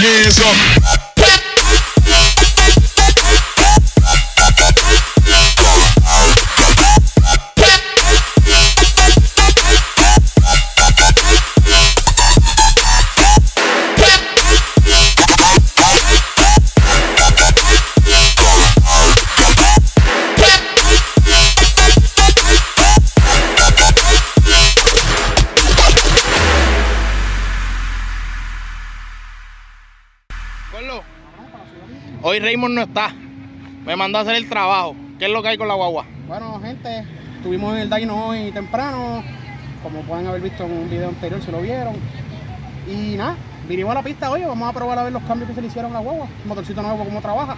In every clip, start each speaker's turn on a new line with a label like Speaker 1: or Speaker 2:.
Speaker 1: hands up.
Speaker 2: Hoy Raymond no está, me mandó a hacer el trabajo. ¿Qué es lo que hay con la guagua?
Speaker 3: Bueno, gente, estuvimos en el dyno hoy temprano, como pueden haber visto en un video anterior, si lo vieron. Y nada, vinimos a la pista hoy, vamos a probar a ver los cambios que se le hicieron a la guagua, el motorcito nuevo, cómo trabaja.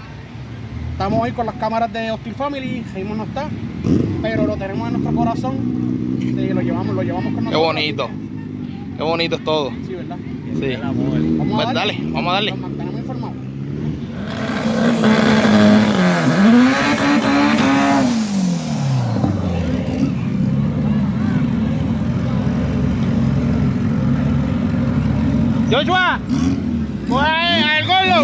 Speaker 3: Estamos hoy con las cámaras de Austin Family, Raymond no está, pero lo tenemos en nuestro corazón y lo llevamos con nosotros.
Speaker 2: Qué bonito es todo.
Speaker 3: Sí, ¿verdad?
Speaker 2: Sí.
Speaker 3: Vamos a darle.
Speaker 2: Vamos a darle.
Speaker 3: Nos mantenemos informados.
Speaker 2: Joshua, coge al gordo.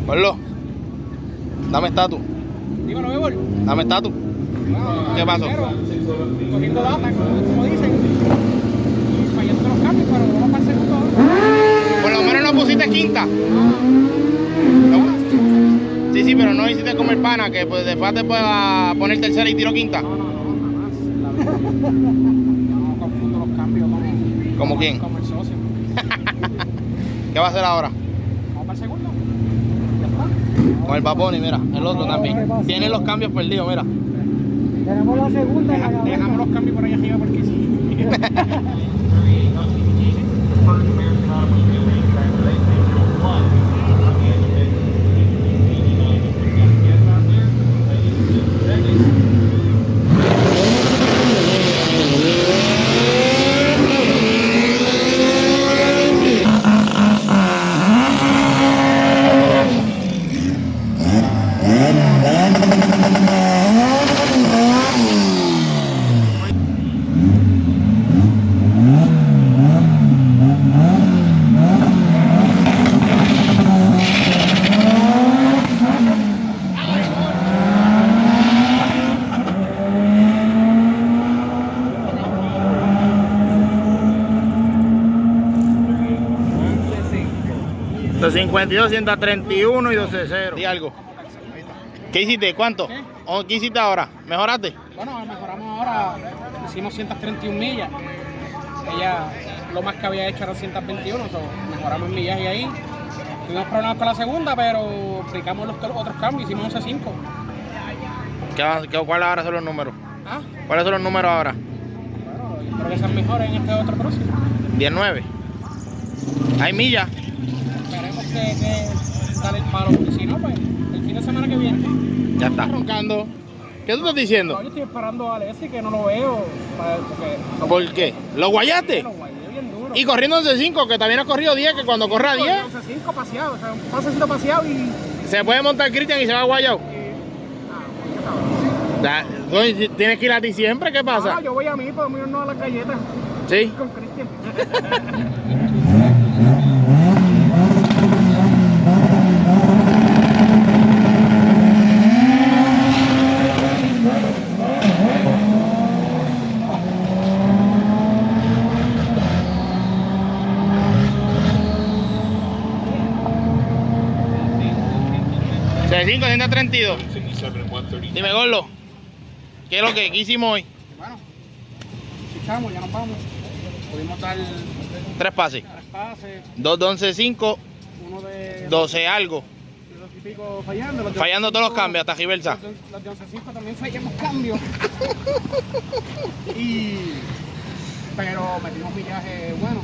Speaker 2: Gordo, dame estatus.
Speaker 3: Dímelo, Bebol.
Speaker 2: Dame estatus. ¿Qué pasó?
Speaker 3: Cogiendo data, como dicen, y fallando los cambios, pero vamos para el segundo.
Speaker 2: Por lo menos no pusiste quinta. Sí, pero no hiciste como el pana, que pues después te pueda poner tercera y tiro quinta.
Speaker 3: No, jamás. No confundo los cambios
Speaker 2: ¿Como quién?
Speaker 3: Como el socio.
Speaker 2: ¿Qué va a hacer ahora?
Speaker 3: Vamos para el segundo. Ya está.
Speaker 2: Con el Paponi, mira, el otro también. Tiene los cambios perdidos, mira.
Speaker 3: Tenemos la segunda. Dejamos los cambios por allá arriba porque sí.
Speaker 2: De 52, 131 y 12-0. Di algo. ¿Qué hiciste? ¿Cuánto? ¿Qué hiciste ahora? ¿Mejoraste?
Speaker 3: Bueno, mejoramos ahora. Hicimos 131 millas. Ella, lo más que había hecho era 121, mejoramos el millaje ahí. Tuvimos problemas con la segunda, pero aplicamos los otros cambios, hicimos 11.5.
Speaker 2: ¿Cuáles ahora son los números?
Speaker 3: ¿Ah?
Speaker 2: ¿Cuáles son los números ahora?
Speaker 3: Bueno, yo creo que sean mejores en este otro próximo.
Speaker 2: 19. ¿Hay millas?
Speaker 3: Esperemos que sale el palo, porque si no, pues el fin de semana que viene.
Speaker 2: Ya está. Roncando. ¿Qué tú estás diciendo?
Speaker 3: No, yo estoy esperando a Alessi, que no lo veo. Porque
Speaker 2: ¿Por qué? ¿Lo guayaste?
Speaker 3: Lo guayé bien duro.
Speaker 2: Y corriendo 11.5, que también ha corrido 10, que cuando corra 10
Speaker 3: 11.5 paseado, o sea, un pasecito paseado y...
Speaker 2: se puede montar Cristian y se va guayado. Entonces, ¿tienes que ir a ti siempre? ¿Qué pasa?
Speaker 3: No, yo voy a mí, podemos irnos a las galletas.
Speaker 2: Sí.
Speaker 3: Con Cristian.
Speaker 2: De 132. Dime, Gordo, ¿qué es lo que hicimos hoy?
Speaker 3: Bueno, chichamos, ya nos vamos. Pudimos dar
Speaker 2: 3 pases. 2 de 11.5,
Speaker 3: uno de
Speaker 2: 12 algo.
Speaker 3: De 2 y pico fallando.
Speaker 2: Fallando todos los cambios, hasta Giversa.
Speaker 3: Los de 11.5 también fallamos cambios. Pero metimos millaje bueno.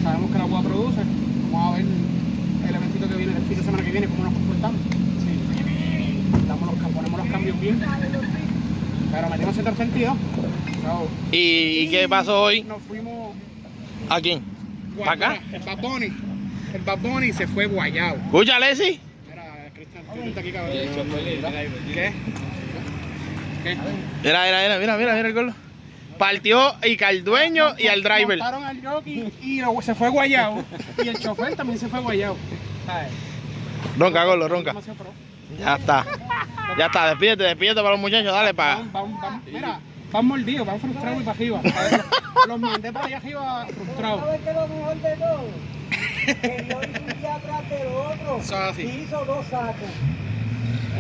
Speaker 3: Sabemos que la agua produce. Vamos a ver el eventito que viene, el fin de semana que viene, cómo nos comportamos. Ponemos los cambios bien. Pero metimos 132. So,
Speaker 2: ¿Y qué pasó hoy?
Speaker 3: Nos fuimos.
Speaker 2: ¿A quién? ¿Para acá?
Speaker 3: El Bad Bunny. El Bad Bunny se fue guayao.
Speaker 2: Escucha, Alessi.
Speaker 3: Mira, Cristian, tú estás aquí, cabrón. ¿Qué? ¿Qué?
Speaker 2: Mira el gol. Partió y al dueño y al driver.
Speaker 3: Montaron al jockey y se fue guayao. Y el chofer también se fue guayao. ¿Sabes?
Speaker 2: Ronca, Gordo, ronca.
Speaker 3: Demasiado pro.
Speaker 2: Ya está, despídete para los muchachos, dale para.
Speaker 3: Vamos, mira, van mordidos, van frustrados y para arriba. Los mandé para allá arriba frustrados.
Speaker 1: ¿Sabes qué es lo mejor de todo? Que yo hice un día atrás del otro.
Speaker 3: Eso es así.
Speaker 1: Y hizo 2 sacos.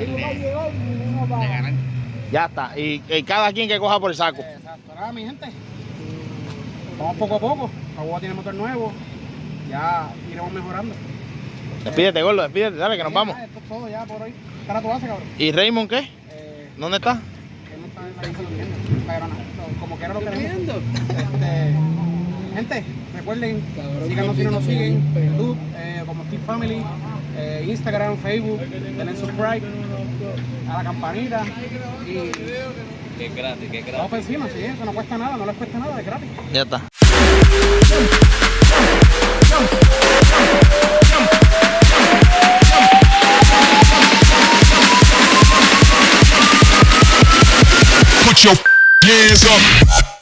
Speaker 1: Uno va a llevar y uno va a...
Speaker 2: Ya está, y cada quien que coja por el saco.
Speaker 3: Exacto, nada, mi gente. Vamos poco a poco. La guagua tiene motor nuevo. Ya iremos mejorando.
Speaker 2: Despídete, Gordo, despídete, dale que nos vamos.
Speaker 3: Esto es todo ya por hoy. ¿Qué hora tú haces, cabrón?
Speaker 2: ¿Y Raymond qué? ¿Dónde está?
Speaker 3: Que no está en la isla durmiendo. Pero no, como quiera lo queremos. Gente, recuerden, síganos si no nos siguen, YouTube, como Steve Family, Instagram, Facebook, denle subscribe a la campanita y
Speaker 4: Que es gratis, que es gratis.
Speaker 3: vamos por encima, sí, eso no cuesta nada, no les cuesta nada, es gratis.
Speaker 2: Ya está.
Speaker 5: Put your hands up.